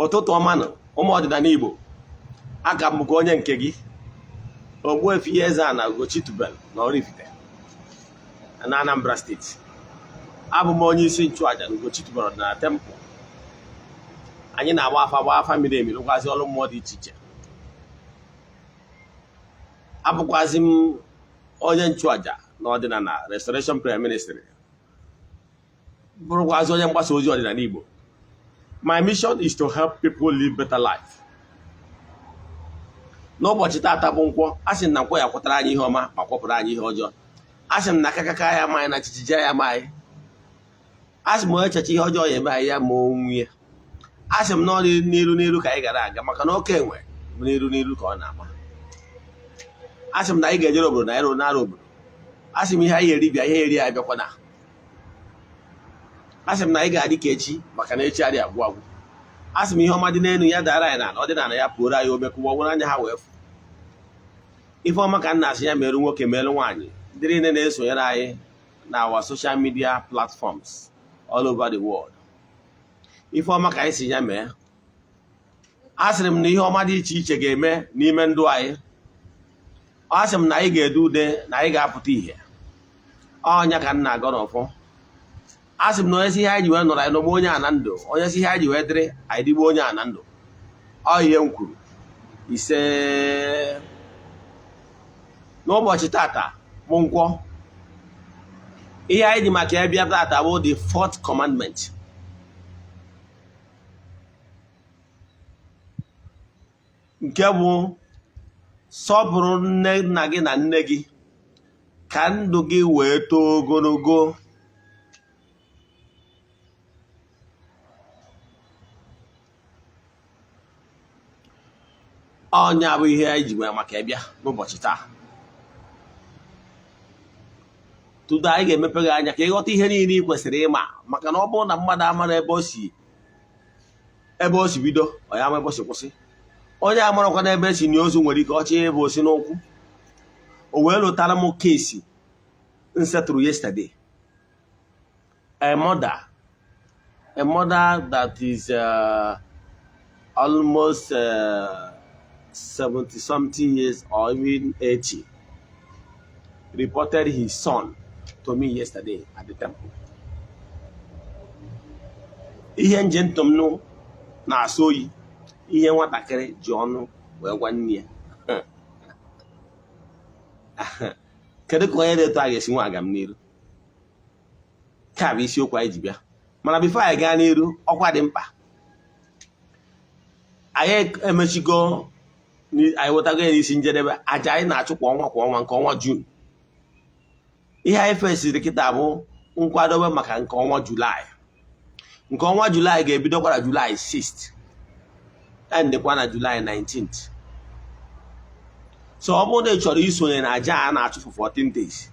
ụtụtụ ọma nọ ụmụ ọdịnala Igbo, aka m onye nke gị Ogbuefi EZE-ANA Ugochi tubelu na oraifite na Anambra steeti. Abụ m onye isi nchụaja na Ugochi tubelu na tempụl. Anyị na-agba afa miri emi, rụkwazi ọrụ mmụọ dị iche iche. Abụkwazi m onye nchụaja na ọdịnala Restoration Prayer Ministry, bụrụkwazi onye mgbasa ozi ọdịnala Igbo. My mission is to help people live better life. N'ụbọchị tata bụ nkwọ, asị m na nkwọ ya kwụtara anyị ihe ọma ma kwọpụrụ anyị ihe ọjọọ. Asị m na akakaka ya amaghị na chichije ya amaghị. Asị m onye echeche ihe ọjọọ ya eme anyị ya ma onwe ya. Asị m na ọ n'iru ka anyị gara aga, maka na oke enwe bụ n'iru ka ọ na-ama. Asị m na anyị ga-ejere obodo na anyị rụrụ n'ara obodo. Asị m ihe anyị eri bịa, ihe eri anyị bịakwana. Asị m na anyị ga-adị ka echi, maka na echi adị agwụ agwụ. Asị m ihe ọma dị n'elu ya dara anyị n'ala, ọdịnala ya pụrụ anyị ome kụwa ọgwụrụ anya ha wee fụ. Ife ọma ka m na-asị ya merụ nwoke merụ nwaanyị ndị niile na-esonyere anyị na our social media platforms all over the world. Ife ọma ka anyị si ya mee. Asịrị m na ihe ọma dị iche iche ga-eme n'ime ndụ anyị. Asị m na anyị ga-ede ude na anyị ga-apụta ihe. Ọnya ka m na-agọ n'ọfọ. Asị m na onye si ihe anyị ji wee nọrọ anyị n'ogbe onye ana ndụ, onye si ihe anyị ji wee dịrị anyị dịgbo onye ana ndụ. Ọ ihe m kwuru. Ise. N'ụbọchị tata bụ nkwọ. Ihe anyị ji maka ya bịa tata bụ the fourth commandment. Nke bụ sọpụrụ nne nna gị na nne gị ka ndụ gị wee too ogologo. Ọnya bụ ihe anyị ji wee maka ya bịa n'ụbọchị taa. Tutu anyị ga-emepe gị anya ka ịghọta ihe niile ị kwesịrị ịma, maka na ọ bụrụ na mmadụ amara ebe o si bido, ọ ya ama ebe o si kwụsị. Onye amarakwa na ebe esi na ozu nwere ike ọchị ebe o si n'ụkwụ. O wee lụtara m kesi nsetụrụ yesterday. A mother that is almost 70 something years or even 80 reported his son to me yesterday at the temple. Ihe njentom nụ na-asọ oyi, ihe nwatakịrị ji ọnụ wee gwa nne ya. Kedu ka onye dị etu a ga-esi nwa aga m n'iru? Ka bụ isiokwu anyị ji bịa. Mana bifo anyị gaa n'iru, ọkwa dị mkpa. Anyị emechigo, anyị wetago ya n'isi njedebe aja anyị na-achụ kwa ọnwa nke ọnwa Jun. Ihe anyị fesiri kịta bụ nkwadobe maka nke ọnwa Julaị. Nke ọnwa Julaị ga-ebidokwa na Julaị 6th endekwa na Julaị 19th. So ọ bụrụ na ị chọrọ isonye na aja a na-achụ for 14 days,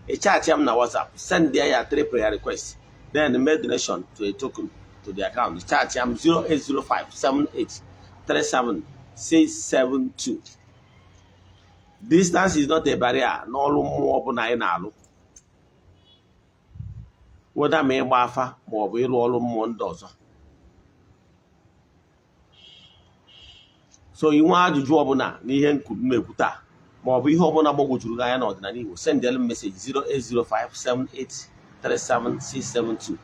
ị chaatị m na WhatsApp, send ya 3 prayer requests, then make donation to a token to the account. Chaatị m 08057837672. Distance is not a barrier n'ọrụ mmụọ ọbụla anyị na-alụ. Whether ma ịgba afa ma ọ bụ ịrụ ọrụ mmụọ ndị ọzọ. So inwe ajụjụ ọbụla n'ihe na-ekwu taa, ma ọ bụ ihe ọbụla gbagwojuru gị anya n'ọdịnala Igbo, send them message 08057837672.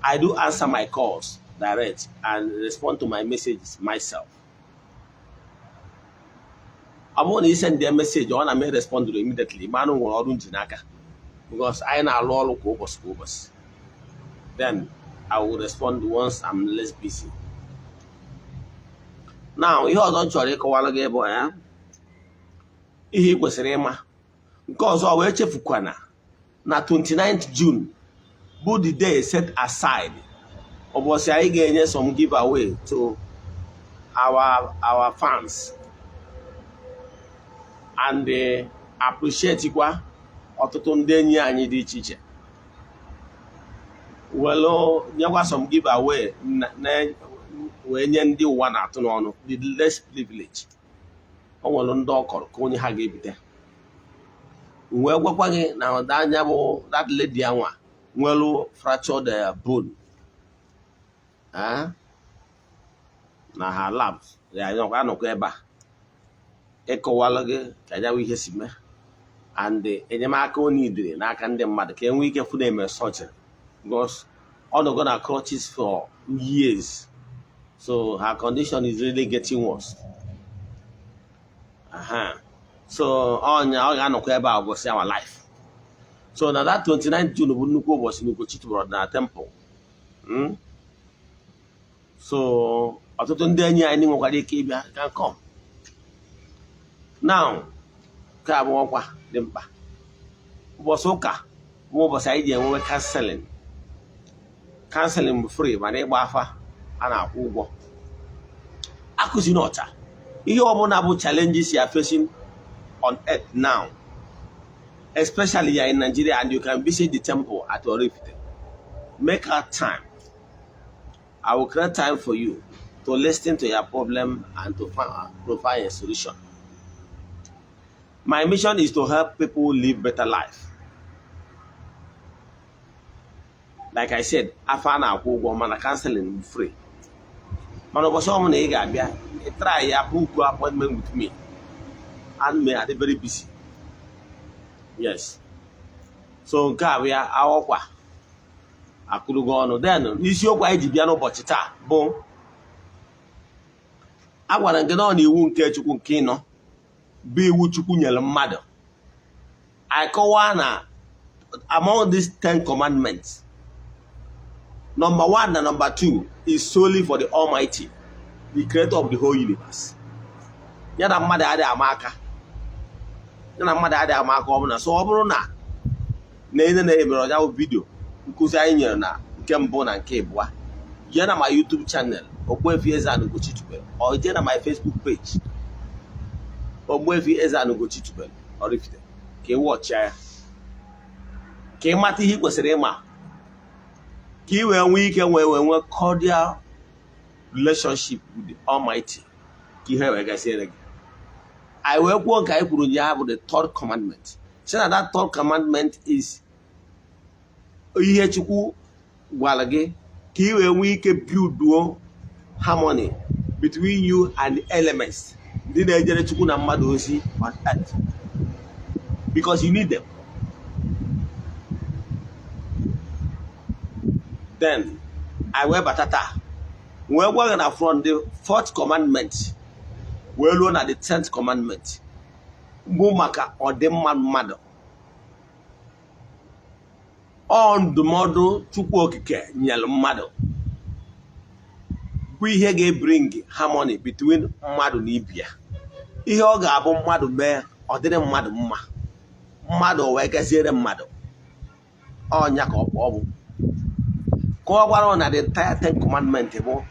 I do answer my calls direct and respond to my messages myself. Ọ bụrụ na ị send them message, ọ na-eme respond immediately, manụ nwere ọrụ nji n'aka, because anyị na-alụ ọrụ kwa ụbọchị. Then I will respond once I'm less busy. Now, ihe ọzọ chọrọ ịkọwara gị bụ ya ihe ị kwesịrị ịma. Nke ọzọ wee chefukwana na 29th June bụ the day set aside. Ụbọchị anyị ga-enye some giveaway to our fans and appreciate kwa ọtụtụ ndị enyi anyị dị iche iche. Welo nyekwa some giveaway wee nye ndị ụwa na-atụ n'ọnụ, the less privilege. O nwere ndị ọkọrọ ka onye ha ga-ebite. Wee gwakwa gị na anya bụ that lady anwa nwere fractured bone. na ha labs ya anọkwa ebe a ịkọwalụ gị ka ya bụ ihe si mee and enyemaka ọ nidiri n'aka ndị mmadụ ka enwee ike fụ na-eme surgery because ọ nọgo na crutches for years, so her condition is really getting worse. So ọnya ọ ga-anọkwa ebe a ụbọchị our life. So na that 29 June bụ nnukwu ụbọchị na Ugochi tụbọrọ na temple. So ọtụtụ ndị enyi anyị nwekwara ike ịbịa can come. Now nke a bụ ọkwa dị mkpa. Ụbọchị ụka bụ ụbọchị anyị ji enwewe counseling bụ free mana ịgba afa a na-akwụ ụgwọ. Akụzi n'ọcha ihe ọbụla bụ challenges you are facing on earth now, especially here in Nigeria, and you can visit the temple at Oraifite. Make out time. I will create time for you to listen to your problem and to provide a solution. My mission is to help people live better life. Like I said, afa na-akwụ ụgwọ mana counseling free. Mana ụbọchị ọmụ na ị ga-abịa try ya book appointment with me, and me are very busy. Yes. So nke a bụ ya akwụkwọ akụrụgo ọnụ. Then isiokwu anyị ji bịa n'ụbọchị taa bụ a gwara nke nọ n'iwu nke Chukwu nke ịnọ bụ iwu Chukwu nyere mmadụ. Akọwa na among these 10 commandments, number 1 and number 2 is solely for the Almighty, the creator of the whole universe. Ya na mmadụ adịghị ama aka. Ya na mmadụ adịghị ama aka ọbụla. So ọ bụrụ na ihe na-emere ọnya bụ vidio nkụzi anyị nyere na nke mbụ na nke abụọ, jee na my YouTube channel Ogbuefi EZE-ANA Ugochi tubelu, or jee na my Facebook page Ogbuefi EZE-ANA Ugochi tubelu Oraifite ka ị watch ya, ka ị mata ihe ị kwesịrị ịma, ka ị wee nwee ike nwee cordial relationship with the Almighty, ka ihe wee gasịrị gị. I wee kwuo nke anyị kwuru ya bụ the 3rd commandment. So that 3rd commandment is ihe Chukwu gwara gị ka ị wee nwee ike build harmony between you and the elements ndị na-ejere Chukwu na mmadụ ozi on earth, because you need them. Then I wee batata wee gwa gị na from the 4th commandment wee ruo na the 10th commandment bụ maka ọdịmma mmadụ. Ọ ndụmọdụ Chukwu-okike nyere mmadụ bụ ihe ga-ebring harmony between mmadụ na ibe ya. Ihe ọ ga-abụ mmadụ mee ọ dịrị mmadụ mma, mmadụ wee gaziere mmadụ. Ọnya ka ọ bụ ka ọ gwara na the entire 10 commandment bụ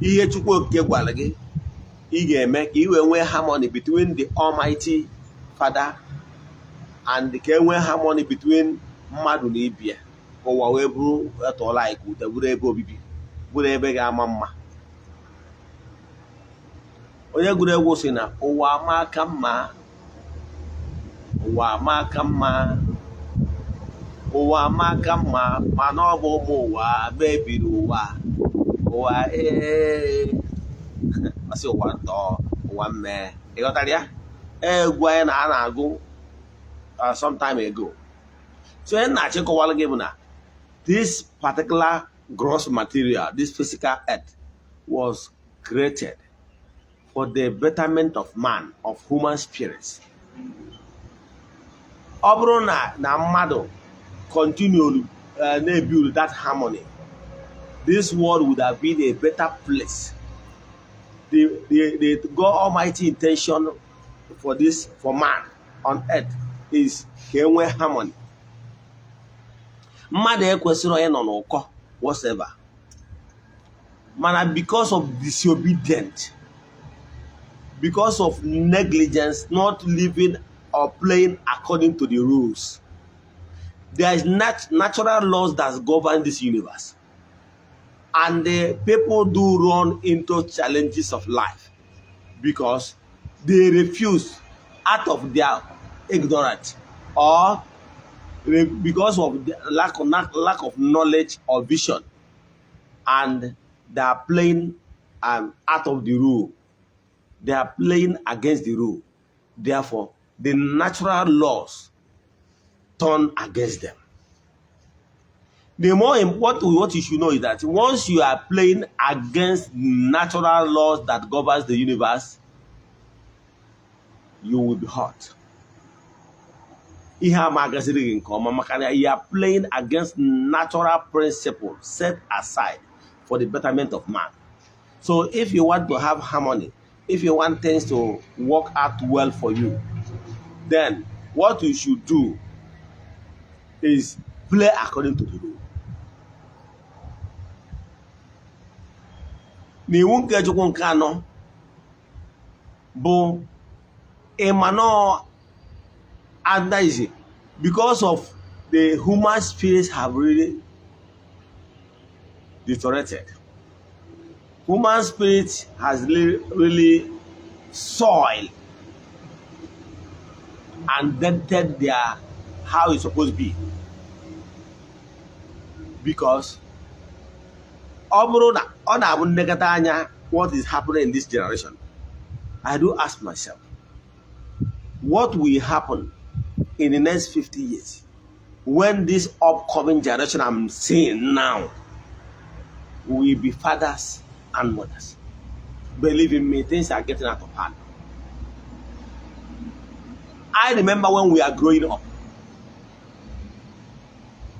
ihe Chukwu-okike gwara gị ị ga-eme ka ị wee nwee harmony between the Almighty Father and ka enwee harmony between mmadụ na ibe ya, ka ụwa wee bụrụ etọọla anyị ka ute bụrụ ebe obibi, bụrụ ebe ga-ama mma. Onye gụrụ egwu sị na ụwa amaka mma, ụwa amaka mma, ụwa amaka mma, mana ọ bụ ụmụ ụwa mebiri ụwa. Ụwa masị ụwa ntọ, ụwa mmee. Ịghọtara ya? Egwu anyị na a na-agụ some time ago. So ihe na-achịkọwalụ gị bụ na this particular gross material, this physical earth, was created for the betterment of man, of human spirits. Ọ bụrụ na mmadụ continue na-build that harmony, this world would have been a better place. The God Almighty intention for man on earth is ka enwee harmony. Mmadụ ekwesịrị onye nọ n'ụkọ whatever, mana because of disobedient, because of negligence, not living or playing according to the rules, there is natural laws that govern this universe, and the people do run into challenges of life because they refuse out of their ignorance or because of the lack of knowledge or vision, and they are playing out of the rule. They are playing against the rule. Therefore, the natural laws turn against them. The more important, what you should know is that once you are playing against natural laws that governs the universe, you will be hurt. You are playing against natural principles set aside for the betterment of man. So if you want to have harmony, if you want things to work out well for you, then what you should do is play according to the rule. N'iwu nke Chukwu nke anọ bụ ịmanọ adaeze, because of the human spirits have really deteriorated. Human spirit has really soiled and dented their how it's supposed to be. Because what is happening in this generation, I do ask myself, what will happen in the next 50 years when this upcoming generation I'm seeing now will be fathers and mothers? Believe in me, things are getting out of hand. I remember when we are growing up,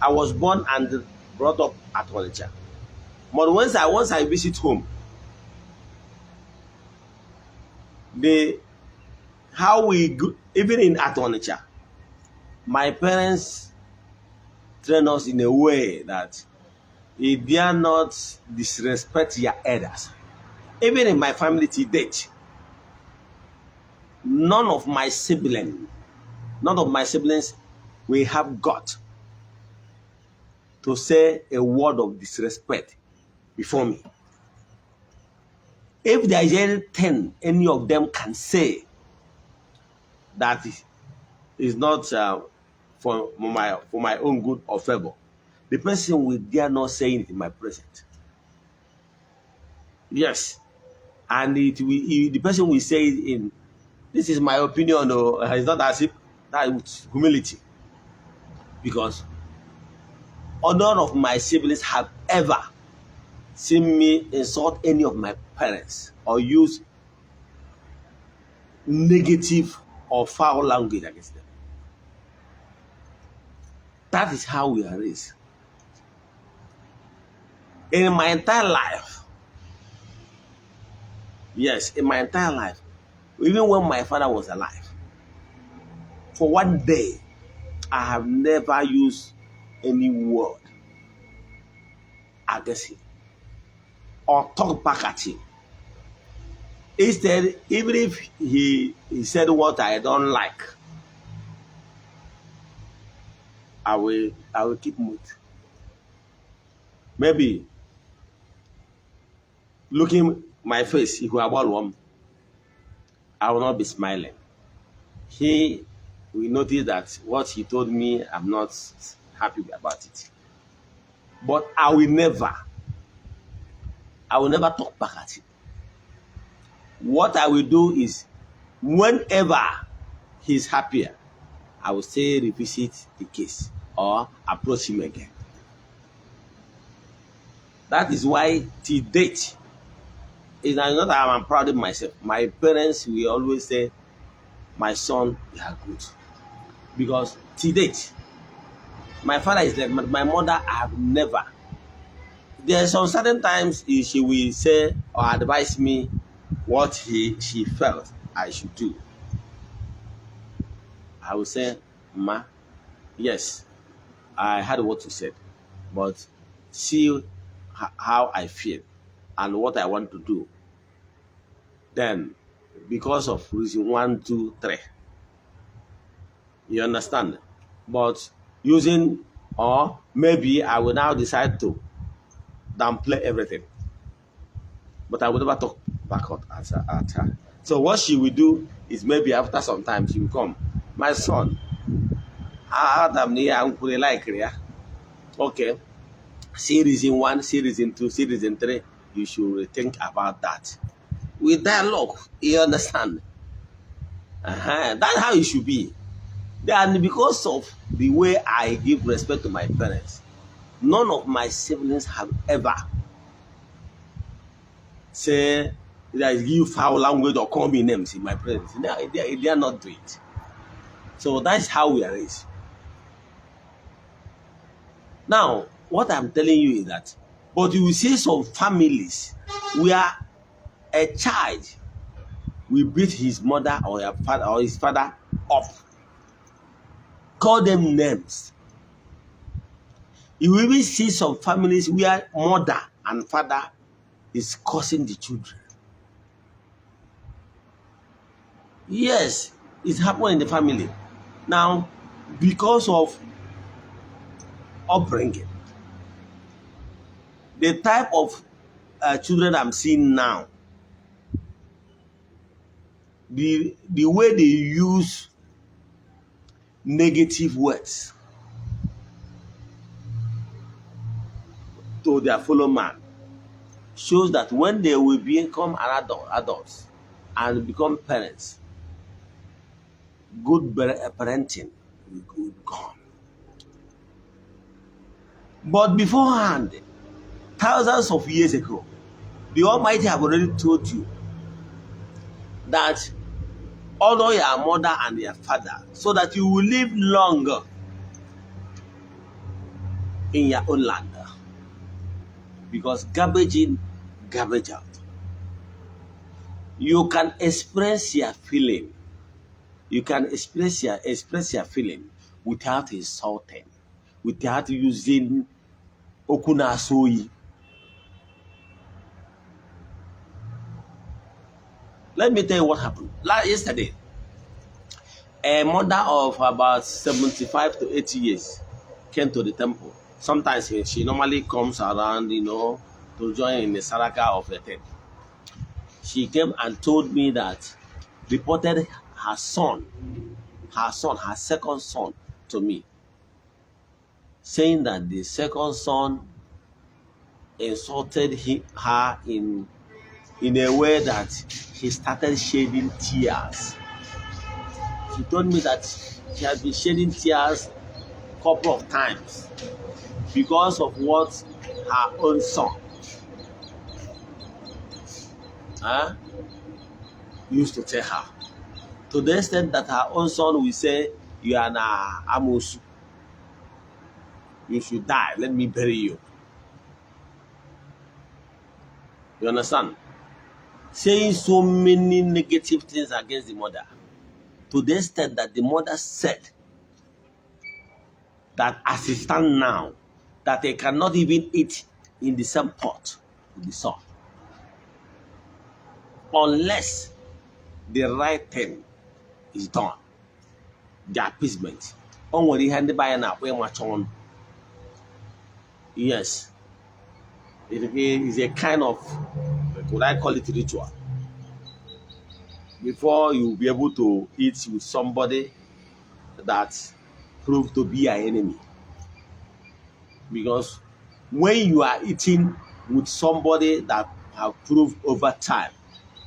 I was born and brought up at Onitsha. But once I visit home, even in at Onitsha, my parents train us in a way that they dare not disrespect your elders. Even in my family to date, none of my siblings will have got to say a word of disrespect before me. If there is anything any of them can say that is not for my own good or favor, the person will dare not say it in my presence. Yes, and the person will say it in, this is my opinion, or it's not as if that with humility, because none of my siblings have ever seen me insult any of my parents or use negative or foul language against them. That is how we are raised. In my entire life, yes, in my entire life, even when my father was alive, for one day, I have never used any word against him or talk back at him. Instead, even if he said what I don't like, I will keep mute. Maybe looking my face, if I will not be smiling. He will notice that what he told me, I'm not happy about it. But I will never talk back at him. What I will do is, whenever he's happier, I will say revisit the case or approach him again. That is why till date, it's not that I'm proud of myself. My parents will always say, my son, you are good. Because till date, my father is dead, but my mother, I have never. There are some certain times she will say or advise me what she felt I should do. I will say, Ma, yes, I heard what you said, but see how I feel and what I want to do. Then, because of reason 1, 2, 3, you understand? But using, or maybe I will now decide to downplay everything. But I will never talk back at her. So what she will do is, maybe after some time she will come, my son, okay, see reason 1, see reason 2, see reason 3. you should rethink about that. With dialogue, you understand? That's how it should be. And because of the way I give respect to my parents, none of my siblings have ever say that you foul language or call me names in my presence. They are not doing it. So that's how we are raised. Now, what I'm telling you is that, but you will see some families where a child will beat his mother or his father up, call them names. You will even see some families where mother and father is cursing the children. Yes, it's happening in the family. Now, because of upbringing, the type of children I'm seeing now, the way they use negative words to their fellow man shows that when they will become adults and become parents, good parenting will come. But beforehand, thousands of years ago, the Almighty have already told you that honor your mother and your father so that you will live longer in your own land. Because garbage in, garbage out. You can express your feeling. You can express your feeling without insulting, without using okunasoi. Let me tell you what happened. Yesterday, a mother of about 75 to 80 years came to the temple. Sometimes she normally comes around, to join in the saraka of the tent. She came and told me that, reported her second son to me, saying that the second son insulted her in a way that he started shedding tears. She told me that she had been shedding tears a couple of times because of what her own son used to tell her. To the extent that her own son will say, "You are na amosu. You should die. Let me bury you." You understand? Saying so many negative things against the mother. To the extent that the mother said that as it stands now, that they cannot even eat in the same pot with the son. Unless the right thing is done. The appeasement. Yes. It is a kind of, would I call it ritual? Before you will be able to eat with somebody that proved to be an enemy. Because when you are eating with somebody that have proved over time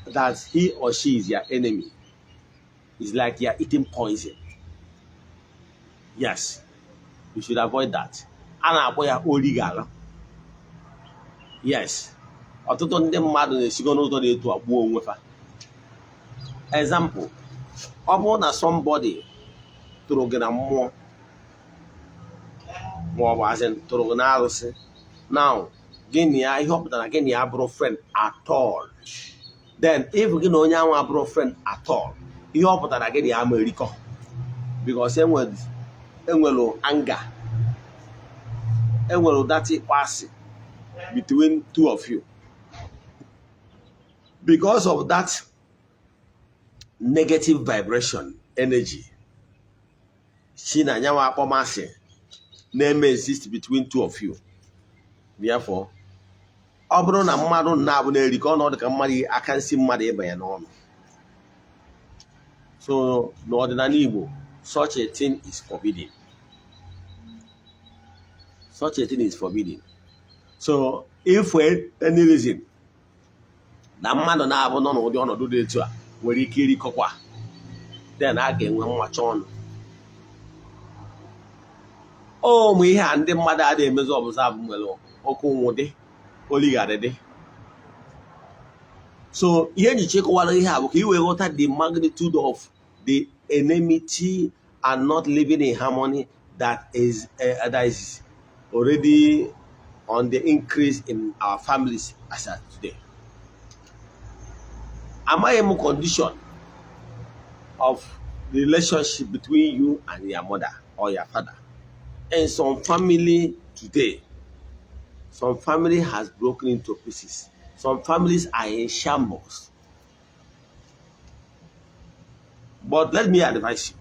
that he or she is your enemy, it's like you are eating poison. Yes, you should avoid that. Yes. Example, upon somebody through more as in through now, I hope that again you have a friend at all. Then if you know you have a friend at all, you hope that again you have America. Because same words, anger, that pass between two of you. Because of that negative vibration energy, Shina Nyawa Pomase name exist between two of you. Therefore, Obro na mmadụ na-abụ na-erikọ ọnọdụ ka mmadụ aka nsi mmadụ ịba ya n'ọnụ. So, n'ọdịnala Igbo, such a thing is forbidden. Such a thing is forbidden. So, if for any reason na mmadụ na-abụ nọ n'ụdị ọnọdụ dị etu a nwere ike irikọkwa then a ga-enwe mmacha ọnụ. Ụmụ ihe a ndị mmadụ adịghị emezu ọbụza bụ nwere okwu nwụdị oligharị dị. So ihe njichi kọwara ihe a bụ ka i wee ghọta the magnitude of the enmity and not living in harmony that is already on the increase in our families as of today. Amaghị m condition of the relationship between you and your mother or your father. In some family today, some family has broken into pieces. Some families are in shambles. But let me advise you.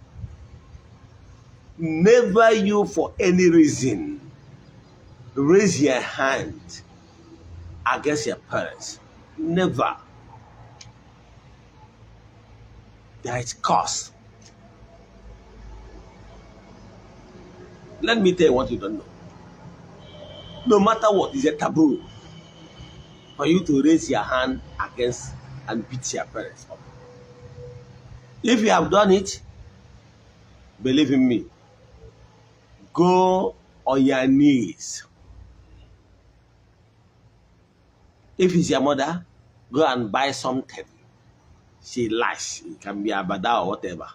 Never you for any reason raise your hand against your parents. Never. There is cause. Let me tell you what you don't know. No matter what, is a taboo for you to raise your hand against and beat your parents up. If you have done it, believe in me, go on your knees. If it's your mother, go and buy something. She lies. It can be a bada or whatever.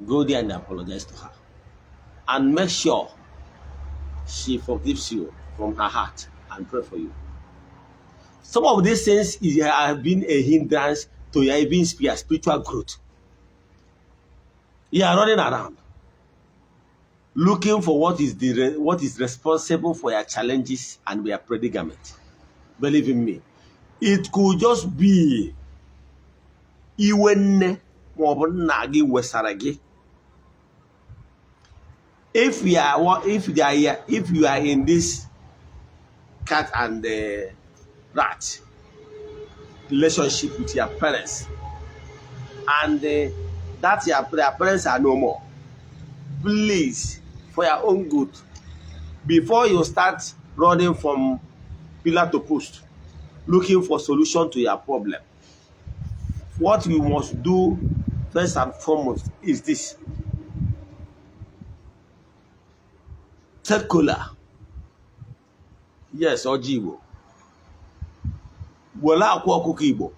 Go there and apologize to her. And make sure she forgives you from her heart and pray for you. Some of these things have been a hindrance to your even spiritual growth. You are running around looking for what is responsible for your challenges and your predicament. Believe in me, it could just be iwenne maọbụ nna gị wesara gị. If you are in this cat and rat relationship with your parents, and that their parents are no more, please, for your own good, before you start running from pillar to post, looking for solution to your problem, what you must do first and foremost is this. Take cola. Yes, Oji Igbo. Wela akwa ọkụkọ Igbo.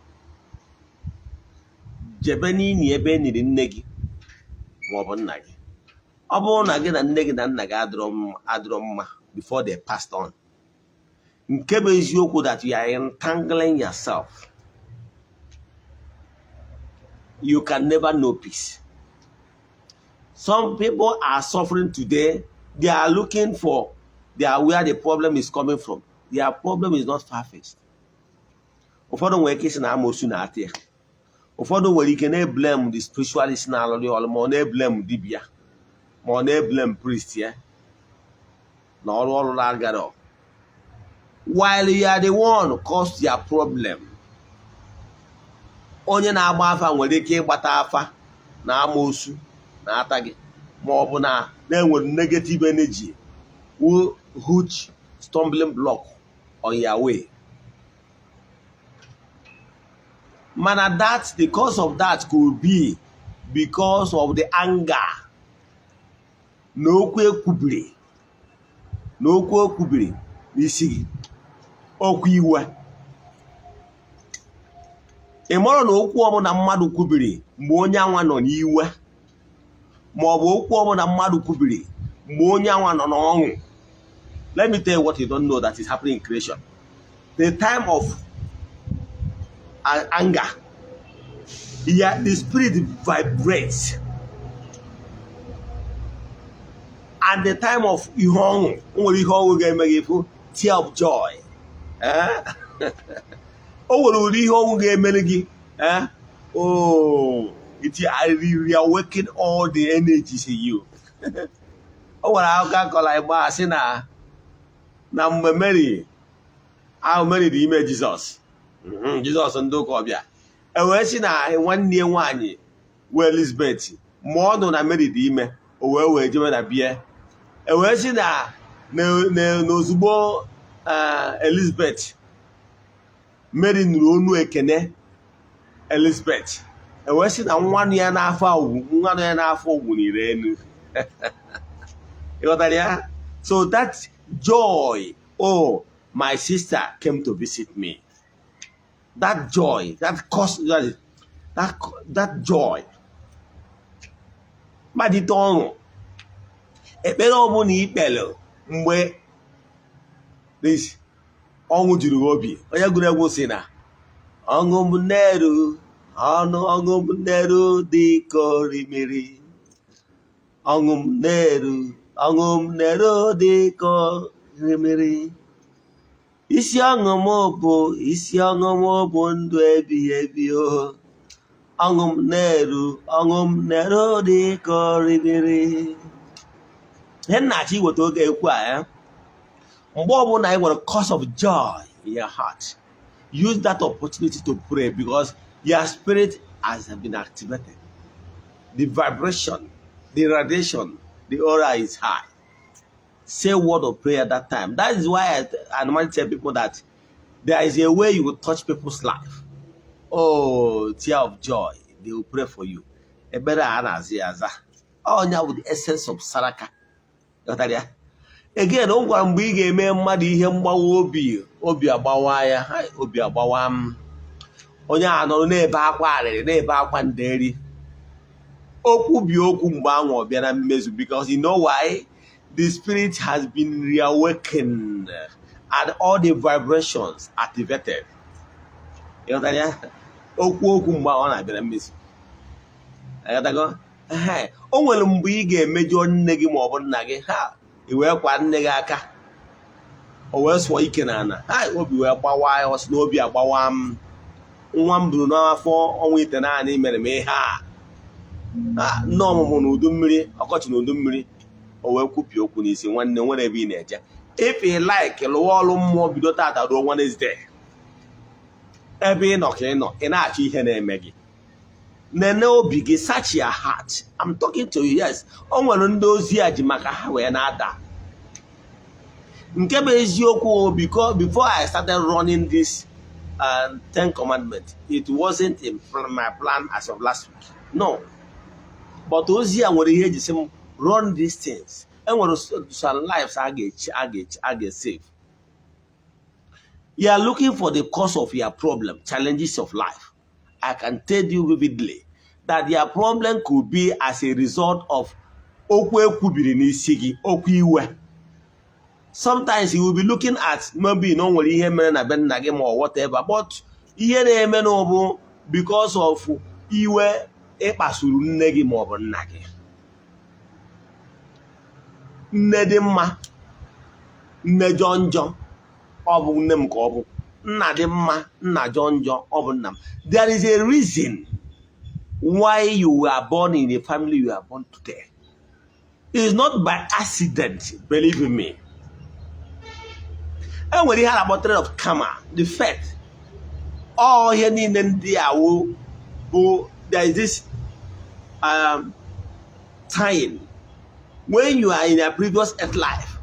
Jebe n'ini ebe niri nne gị maọbụ nna gị. Ọ bụrụ na gị na nne gị na nna gị adịrọ mma before they passed on. Nke bụ eziokwu that you are entangling yourself. You can never know peace. Some people are suffering today. They are looking for where the problem is coming from. Their problem is not far-fetched. Ụfọdụ nwere ike isi na amosu na ati ya. Ụfọdụ nwere ike na-blame the spiritualist na alụrị ọlụ ma ọ na-blame dibia ma ọ na-blame priest ya na ọrụ agara. While you are the one who caused your problem. Onye na-agba afa nwere ike ịgbata afa na amosu na ata gị ma ọ bụ na enwere negative energy huge stumbling block on your way. Man, the cause of that could be because of the anger. N'okwu ekwubiri n'isi gị, okwu iwe. Ị mara na okwu ọbụla mmadụ kwubiri mgbe onye anwa nọ n'iwe, ma ọ bụ okwu ọbụla mmadụ kwubiri mgbe onye anwa nọ n'ọṅụ. Let me tell you what you don't know that is happening in creation. The time of anger, the spirit vibrates. And the time of ihong, tear of joy. Oh, it reawaken all the energies in you. Oh, well, I'll go like Basina. Now, Mary, I'll marry the image Jesus. Jesus and Dokobia. And when she now 1 year 1 year, well, Elizabeth, more than I married the image, or where you a beer. And when she now no Zubo Elizabeth, Mary nụrụ onu ekene Elizabeth wee sị na nwa ya n'afọ ugwu n'ire enu. ịghọtara ya? So that joy, oh, my sister came to visit me. That joy, that joy kpadite ọṅụ. Ekpere ọbụla ikpere mgbe ọṅụ juru obi. Onye gụrụ egwu si na ọṅụ m na-eru ọṅụ m na-eru dịka orimiri, ọṅụ m na-eru dịka orimiri, isi ọṅụ m bụ ndụ ebighị ebi, ọṅụ m na-eru dịka orimiri. Ihe nnachi iweta oge ekwu a ya mgbe ọbụla ị nwere cause of joy in your heart, use that opportunity to pray because your spirit has been activated. The vibration, the radiation, the aura is high. Say a word of prayer at that time. That is why I normally tell people that there is a way you will touch people's life. Oh, tear of joy. They will pray for you. Ebere ana aza. Oh, now with the essence of Saraka. Again, o gwara mgbe ị ga-eme mmadụ ihe mgbawa obi agbawa ya, obi agbawa m. Onye a nọrọ na-ebe akwa arịrị, na-ebe akwa nderi. Okwu bi okwu mgbe anwa ọbịa na mmezu, because you know why? The spirit has been reawakened and all the vibrations activated. Okwu mgbe ọ na-abịa na mmezu. O nwere mgbe ị ga-emejọ nne gị ma ọ bụ nna gị, iwee kwa nne gị aka, o wee sụọ ike n'ala, obi wee gbawa ya, ọsị na obi agbawa m, nwa m buru n'afọ ọnwa ite naanị mere m ihe a, nne ọmụmụ na udu mmiri, ọkọchị na udu mmiri, o wee kwupie okwu n'isi, nwanne nwere ebe ị na-eje. If you like, lụwa ọrụ mmụọ bido tata ruo Wednesday, ebe ị nọ ka ị nọ, ị na-achọ ihe na-eme gị. Nene obi gị, search your heart. I'm talking to you, yes. O nwere ndị ozi a ji maka ha wee na-ada. Nke bụ eziokwu, because before I started running this 10 commandments, it wasn't in my plan as of last week. No. But ozi a nwere ihe eji sị m run these things. E nwere some lives a ga-save. You are looking for the cause of your problem, challenges of life. I can tell you vividly that your problem could be as a result of okwu ekwubiri n'isi gị, okwu iwe. Sometimes you will be looking at maybe no nwere ihe mere na be nna gị or whatever, but ihe na-eme na ọ bụ because of iwe ịkpasuru nne gị ma ọ bụ nna gị. Nne dị mma, nne jọ njọ, ọ bụ nne m ka ọ bụ. Nna dị mma, nna jọ njọ, ọ bụ nna m. There is a reason why you were born in the family you are born today. It is not by accident, believe in me. And when you heard about the of karma, the fact, all here in India, there is this time when you are in a previous earth life,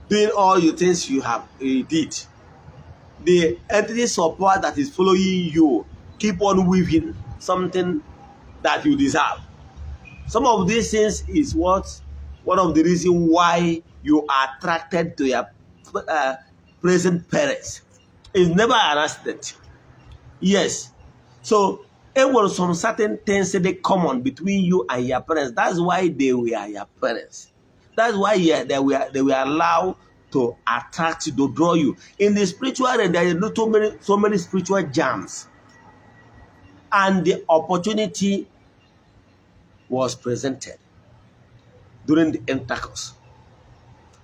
doing all the things you did. The entities of power that is following you keep on weaving something that you deserve. Some of these things is one of the reasons why you are attracted to your present parents. It's never an accident. Yes. So it was some certain things that they common between you and your parents. That's why they were your parents. That's why they were allowed to attract you, to draw you. In the spiritual realm, there are so many spiritual jams. And the opportunity was presented during the intercourse.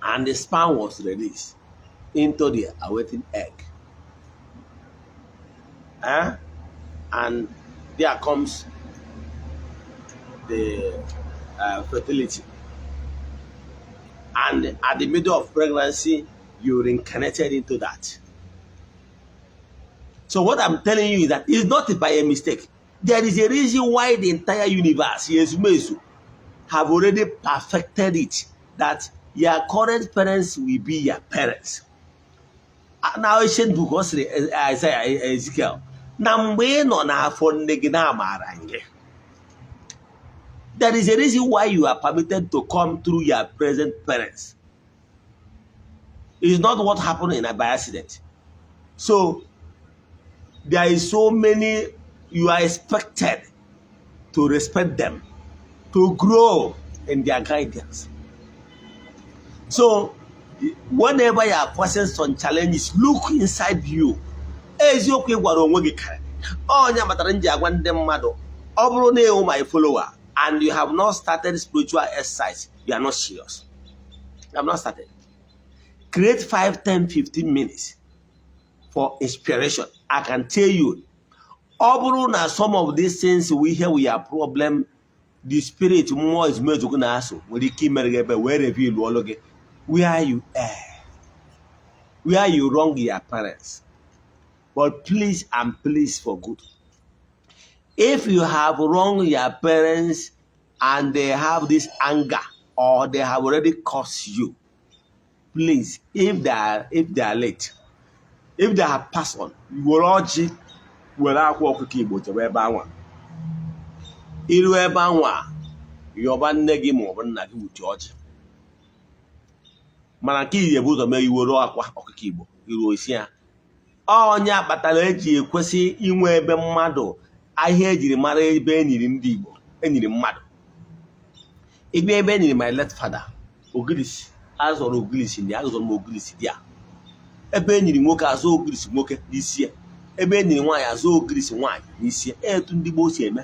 And the sperm was released into the awaiting egg. And there comes the fertility. And at the middle of pregnancy, you reincarnated into that. So what I'm telling you is that it's not by a mistake. There is a reason why the entire universe, yes, have already perfected it, that your current parents will be your parents. na ancient book o siri Isaiah Ezekiel na mgbe ị nọ n'afọ nne gị na-amara gị. There is a reason why you are permitted to come through your present parents. It's not what happened by accident. So there is so many, you are expected to respect them, to grow in their guidance. So whenever you are facing some challenges, look inside you. Eziokwu gwara onwe gị kare. Onya matara nji agwa ndị mmadụ, ọ bụrụ na ewu my follower and you have not started spiritual exercise, you are not serious. You have not started. Create 5, 10, 15 minutes for inspiration. I can tell you, ọ bụrụ na some of these things we hear we are problem, the spirit more is made to na aso. Nwere ike imere gị ebe wee reveal olu gị where you are, where you wrong your parents. But please and please for good. If you have wronged your parents and they have this anger or they have already caused you, please, if they are late, if they have passed on, you will urge were akwa ọkụkọ Igbo jebe ebe anwa. Iru ebe anwa, yọba nne gị ma ọ bụ nna gị wuti ọjị. Mana nke iyi ebu ụzọ mee iwere akwa ọkụkọ Igbo, iru isi ya. Onye akpatara eji ekwesị inwe ebe mmadụ ahịa ejiri mara ebe enyiri ndị Igbo, enyiri mmadụ. Ebe enyiri my late father, Ogilisi, azọrọ Ogilisi ndị azọrọ m Ogilisi dị a. Ebe enyiri nwoke azọ Ogilisi nwoke n'isi ya. Ebe enyiri nwaanyị azọ Ogilisi nwaanyị n'isi ya. Etu ndị Igbo si eme.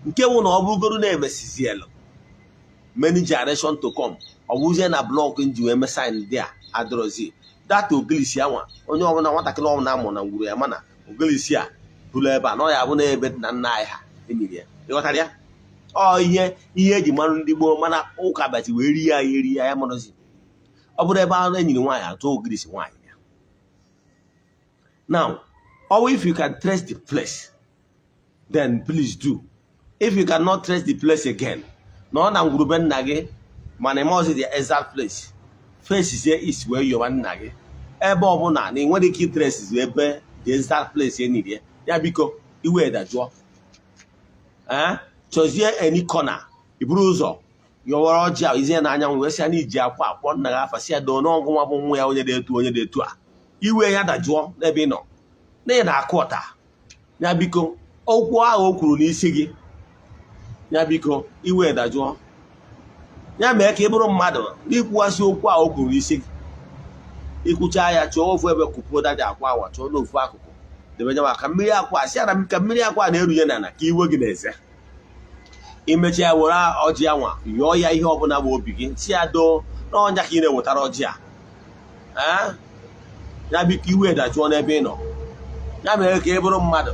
Nke nwụ na ọ bụrụgoro na-emesizielu many generation to come. Ọ bụzie na blọk nji wee mesign ndị a adọrọzi. That Ogilisi anwa onye ọbụla nwatakịrị ọbụla amụ na ngwuru ya mana Ogilisi a bụrụ ebe a na ọ ya bụ na ebe na nna anyị ha enyiri ya. Ịghọtara ya? Ọ ihe eji mara ndị Gboo mana ụka bịazi wee rie ya marụzi. Ọ bụrụ ebe ahụ enyiri nwaanyị atụ Ogilisi nwaanyị ya. Now, or if you can trace the place, then please do. If you cannot trace the place again, no na ngwuru be nna gị mana ịmazi the exact place. Face is is where you are nna gị. Ebe ọbụla na enwere ike trace ebe the exact place eniri ya. Ya biko iwe dajụọ. Chozie any corner. Iburu ụzọ yọwara ọjị a izie na anyanwụ wee sị ya na iji akwa akpọ nna gị afa sị ya doo n'ọgụ nwa bụ nwa ya onye na-etu a. Iwe ya dajụọ n'ebe ị nọ. Na ị na-akụ ọta. Ya biko okwu ahụ o kwuru n'isi gị. Ya biko iwe dajụọ. Ya mee ka ị bụrụ mmadụ n'ikwuwasị okwu ahụ o kwuru n'isi gị. Ikwucha ya chọọ ofu ebe kupuo daja akwa awa chọọ n'ofu akụkụ. Debe nyawa ka mmiri akwa asị ara ka mmiri akwa na-erunye n'ala ka iwe gị na-eze. Imechi ya were ọjị anwa yọọ ya ihe ọbụla bụ obi gị si ya doo n'ọnya ka ị na-ewetara ọjị a. Ya biko iwe dajụọ n'ebe ị nọ. Ya mere ka ị bụrụ mmadụ.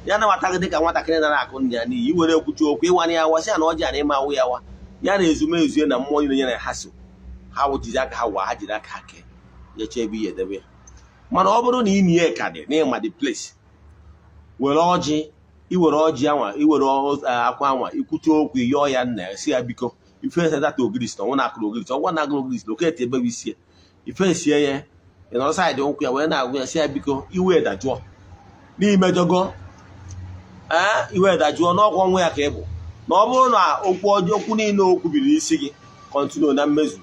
Ya na-nwata gị dịka nwatakịrị na-akụ ndị ya n'iyi iwere ekwuchi okwu ịwanye ya wa sị ya na ọjị a na-eme awụ ya wa. Ya na ezumezu na mmụọ niile nyere ha so. Ha wụjizi aka ha wa ha jiri aka ha kee. Ya chebe ihe edebe ya. Mana ọ bụrụ na ị nie ka dị n'ịma the place. Were ọjị, iwere ọjị anwa, iwere akwa anwa, ikwuchi okwu yọọ ya nna si ya biko. Ife data Ogilisi na ọ na-akụrụ Ogilisi, ọgwa na-agụrụ Ogilisi loketi ebe isi ya. Ife sie ya, ị nọrọ saịdị ụkwụ ya wee na-agụ ya si ya biko iwe dajụọ. N'imejọgo iwe dajụọ n'ọkwa ọnwụ ya ka ị bụ. Na ọ bụrụ na okwu ọjọọ okwu niile o kwubiri n'isi gị kọntinu na mmezu,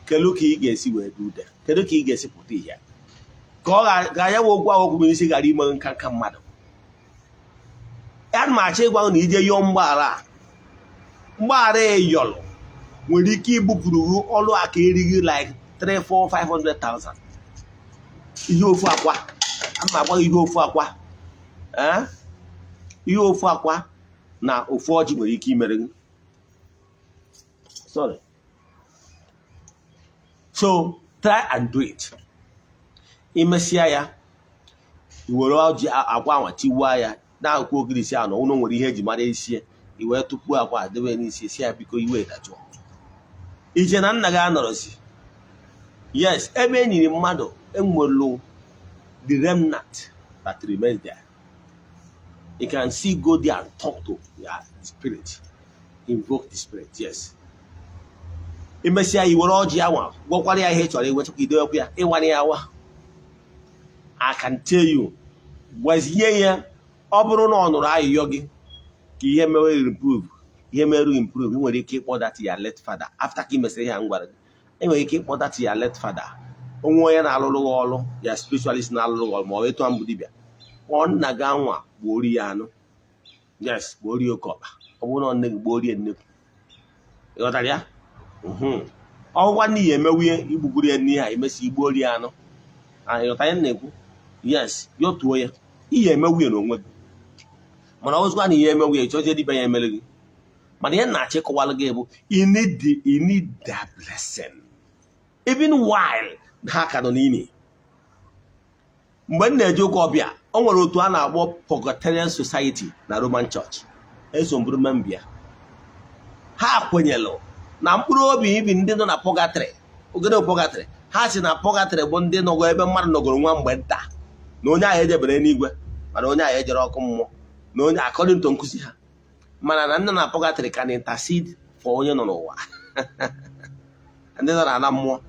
kedu ka ị ga-esi wee dude? Kedu ka ị ga-esi pụta ihe? Ka ọ ga-anya nwe okwu ahụ o kwubiri n'isi ghara ime nka mmadụ. Ya ma achọ ịgwa na ije yọọ mgbaghara eyọlụ nwere ike ibupụrụ ọrụ aka erighị like 3, 4, 500,000. Ihe ofu akwa. Ama agwa ihe ofu akwa. Ihe ofu akwa na ofu ọjị nwere ike imere gị. Sorry. So try and do it. Imesịa ya, iwere ọjị akwa anwa tiwaa ya na-akwụ Ogilisi anọ ụnụ nwere ihe eji mara isi iwee tupu akwa debe n'isi si ya biko iwe dajụọ. Ije na nna gị anọrọzi. Yes, ebe enyiri mmadụ enwelu the remnant that remains there. You can see go there and talk to the spirit. Invoke the spirit, yes. Imesịa iwere ọjị anwa gwọkwara ya ihe chọrọ iwechakwa idewekwa ya ịwanye ya awa. I can tell you, gwazie ya ọ bụrụ na ọ nụrụ ayịyọ gị ka ihe mere improve, ihe mere improve, ị nwere ike ịkpọ that ya late father. After ka ị mesịrị ihe ngwara gị, ị nwere ike ịkpọ that ya late father. Onwe onye na-alụrụ gị ọrụ, ya spiritualist na-alụrụ gị ọrụ, ma ọ etu mbụ dibịa, ọ nna gị anwa gbuori ya anụ. Yes, gbuori oke ọkpa. Ọ bụrụ na nne gị gbuorie nnekwu. Ịghọtara ya? Ọgwa n'ihi emewie igbugoro ya n'ihe a emesi igbuori ya anụ. Ịghọta ya na-ekwu? Yes, yotuo ya. Ihe emewie n'onwe gị. Mana ọzọkwa na ihe emewie chọzie dibịa ya emere gị. Mana ihe na-achịkọwalụ gị bụ you need that blessing. Even while ha ka nọ n'ime. Mgbe m na-eje ụka ọbịa, o nwere otu a na-akpọ Purgatory Society na Roman Church. Eso mbụrụ membia. Ha kwenyelụ na mkpụrụ obi ibi ndị nọ na purgatory, ogede purgatory, ha si na purgatory bụ ndị nọgọ ebe mmadụ nọgoro nwa mgbe nta, na onye ahụ ejebere n'igwe, mana onye ahụ ejere ọkụ mmụọ, na onye according to nkuzi ha, mana na ndị na purgatory can intercede for onye nọ n'ụwa ndị nọ na mmụọ.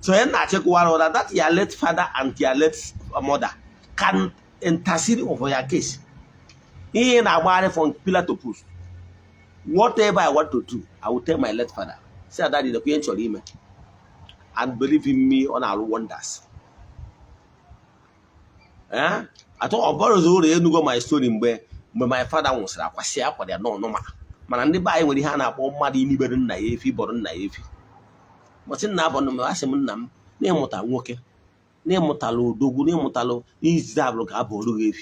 So onye na-achịkọwara that your late father and your late mother can intercede for your case. Ihe na-agbagharị from pillar to post. Whatever I want to do, I will tell my late father, say that is the queen chorime, and believe in me on our wonders. I thought about the my story when my father was like, "What's up for their no man?" And the buy when he had a poor muddy in Iberon Naifi, Boron Naifi. What's in Nabon, Asemunam, near Motawoke, near Motalo, Dogu, near Motalo, is Zablock Abolugi.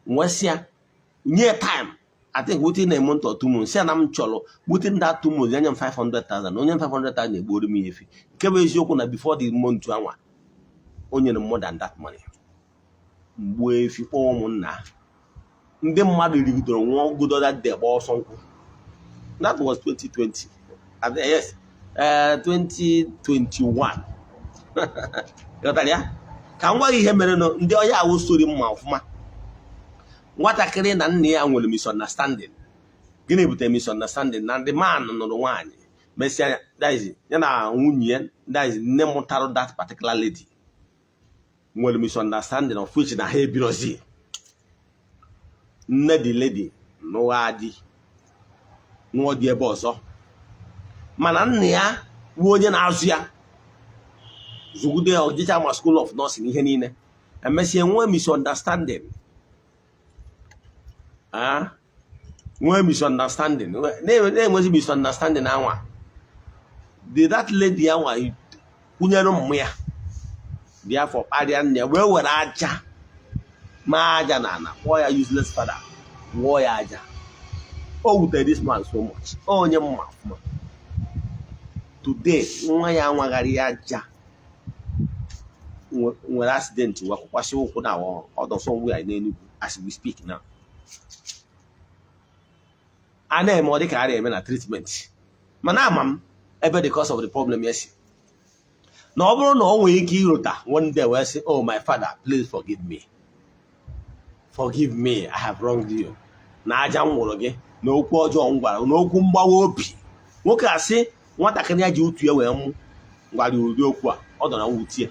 What's here? Near time. I think within a month or 2 months, say I'm cholo, within that 2 months, I'm 500,000, only 500,000 bought me if you before the month to one, only more than that money. If you own now, the mother don't want good that day or something. That was 2020. Yes, 2021. Can we hear me? The Oya will story mouth. What I can and near will misunderstanding. Guinea with a misunderstanding, and the man on the one. Messia, that is, Union, that is Nemotaro, that particular lady. Well, misunderstanding of which na hey birozi. Nedi lady, no adi. No dear boss. Manania, Wojan Asia. Zugude or Jitama School of Nursing, Henine. And Messia, one misunderstanding. One misunderstanding. There was a misunderstanding now. Did that lady hour Unyano Mia? Therefore, Padian, where were Aja? Majanana, why are useless father? Why Aja? Oh, this man so much. Oh, your mouth. Today, why am I when accident to work was so now or somewhere as we speak now. And then more carry a treatment. Manamam, ever the cause of the problem, yes. No way one day will say, "Oh, my father, please forgive me. Forgive me, I have wronged you." Najam Wologe, no Quajo, no Kumba Wopi. What can I say? What I can do to you while you do qua, or don't know here.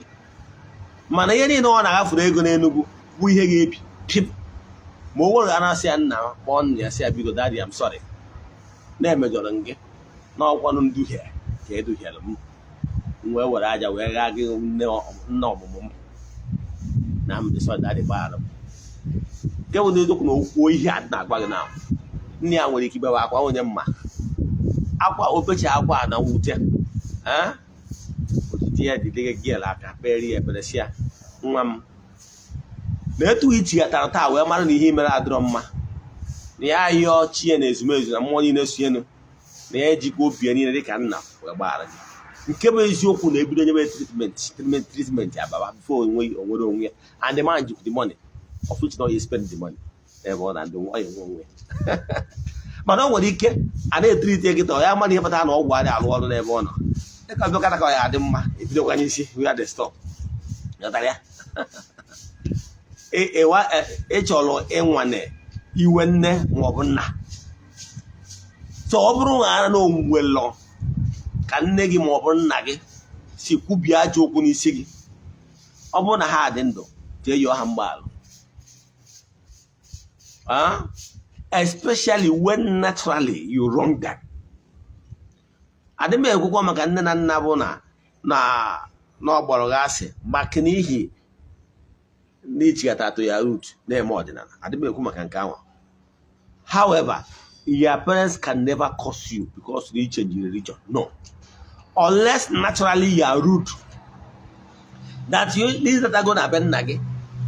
Manayani no one I have for the we hear pip. More than I say now, one, yes, I because daddy, I'm sorry. Never Jolange. No one do here. Can do here. Where would I go? No, Nam this one daddy bottom. They will look no way had not bag now. Near when you keep a walk on your ma. Aqua open aqua now would tell. Eh? But dear, the big girl like a berry, but a share. There to each at our tower, marry him at drama. The eye your chin is measured and morning is the edge go be any can now. Well, bar. You came as you could every treatment before we or and demand you the money, of which now you spend the money. Everyone and the way. But nobody can, and they treat it or I money, but I know why I want to have one. They can look at them if you don't see, we are the stop. Echolo enwane iwenne mobuna so oburu ara no nwelo ka nne gi mobunna gi si kwubia aja okwu n'isi gi oburu na ha dị ndụ tell your handball. Especially when naturally you wrong them. I didn't make a maka nne na nna bụ na ọgbọrọ gị asị maka n'ihi n'ichigata to ya root na-eme ọdịnala. I didn't make maka nke ahụ. However, your parents can never curse you because you change your religion. No. Unless naturally your root that you these that are going to happen nage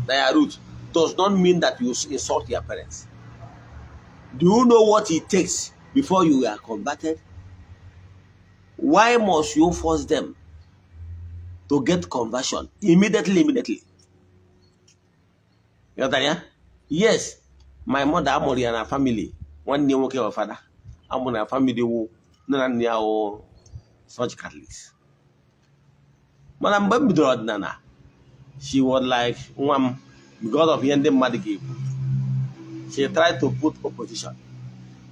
that your root does not mean that you insult your parents. Do you know what it takes before you are converted? Why must you force them to get conversion immediately? You understand? Yes, my mother Amori and her family, one new okay father, I'm on a family who no such Catholics. Madam Bambidrod Nana, she was like because of Yende Madigib. She tried to put opposition,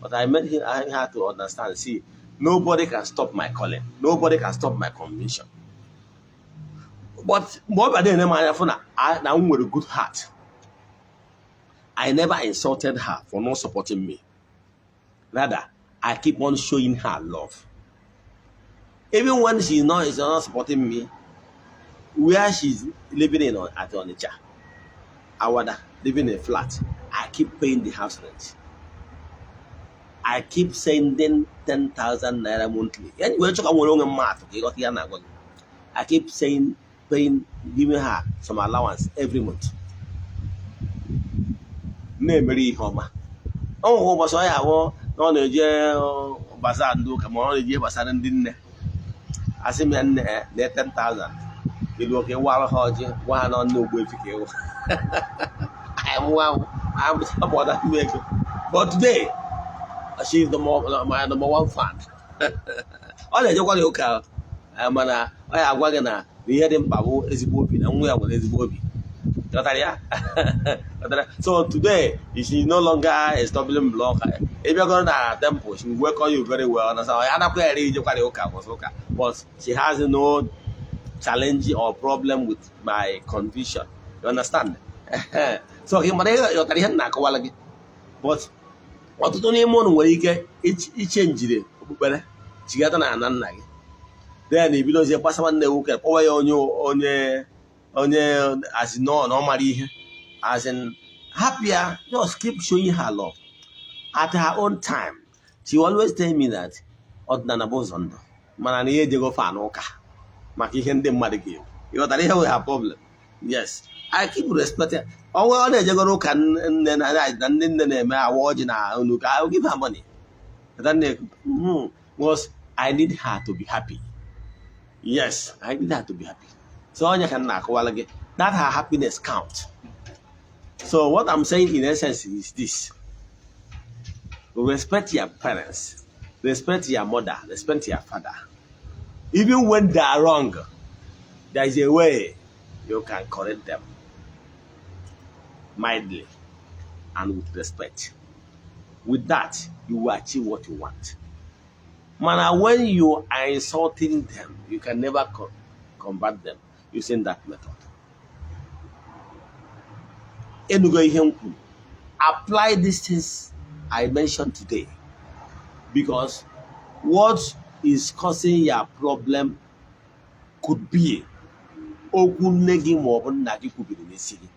but I made her to understand. See, nobody can stop my calling. Nobody can stop my conviction. But more than I with a good heart. I never insulted her for not supporting me. Rather, I keep on showing her love. Even when she's not supporting me, where she's living in at Onitsha, Awada, living in a flat, I keep paying the house rent. I keep sending 10,000 naira monthly. I keep paying, giving her some allowance every month. Memory Homa. Oh, was I on a jail bazaar do come on a year bazaar and didn't. I see me 10,000. You look a while hodging, one on no Ogbuefi. I'm about that make. But today, she's my number one fan. All I want to call I'm I have Wagana, the heading Babu is Bobby, and we are with his Bobby. So today, she no longer a stumbling block. If you're going to temple, she will work on you very well. But she has no challenge or problem with my conviction. You understand? So he but what to do more you get it change it. She got an then if you don't say pass one day, who can on your as no normally as in happier, just keep showing her love at her own time. She always tell me that Odnana Bozondo, Manani de go fanoka, Makihen de Madigil. You know that we have a problem. Yes, I keep respecting. Oh, well, they go can and then the name I watch in I'll give her money. Then they was I need her to be happy. Yes, I need her to be happy. So that her happiness counts. So what I'm saying in essence is this. Respect your parents, respect your mother, respect your father. Even when they are wrong, there is a way you can correct them mildly and with respect. With that, you will achieve what you want. Man, when you are insulting them, you can never combat them using that method. Apply these things I mentioned today, because what is causing your problem could be okwu negi maọbụ nna gị kwubiri n'isi gị,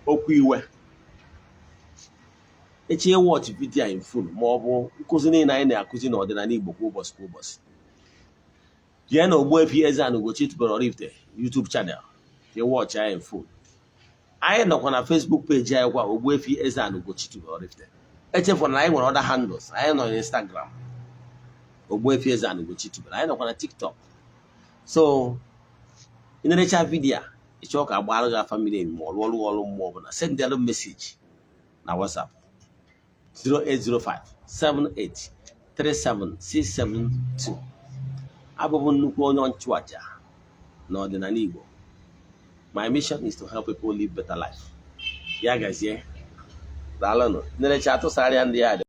okwu iwe. Eche watch video in full maọbụ nkụzi niile anyị na-akụzi n'ọdịnala Igbo kwa ụbọchị. Jee na Ogbuefi EZE-ANA Ugochi tubelu oraifite YouTube channel, jee watch ya in full. Anyị nọkwa na Facebook page anyị kwa Ogbuefi EZE-ANA Ugochi tubelu oraifite. Echefuna na anyị nwere other handles. Anyị nọ na Instagram Ogbuefi EZE-ANA Ugochi tubelu. Anyị nọkwa na TikTok. So in-erecha video ịchọ ka agbara gị family ma ọrụ mmụọ ọbụla, send them a message na WhatsApp 08057837672. Abụbụ nnukwu onye nchụaja n'ọdịnala Igbo. My mission is to help people live better life. Ya gazie. Daalụnụ. In-erecha atụsarịa ndị a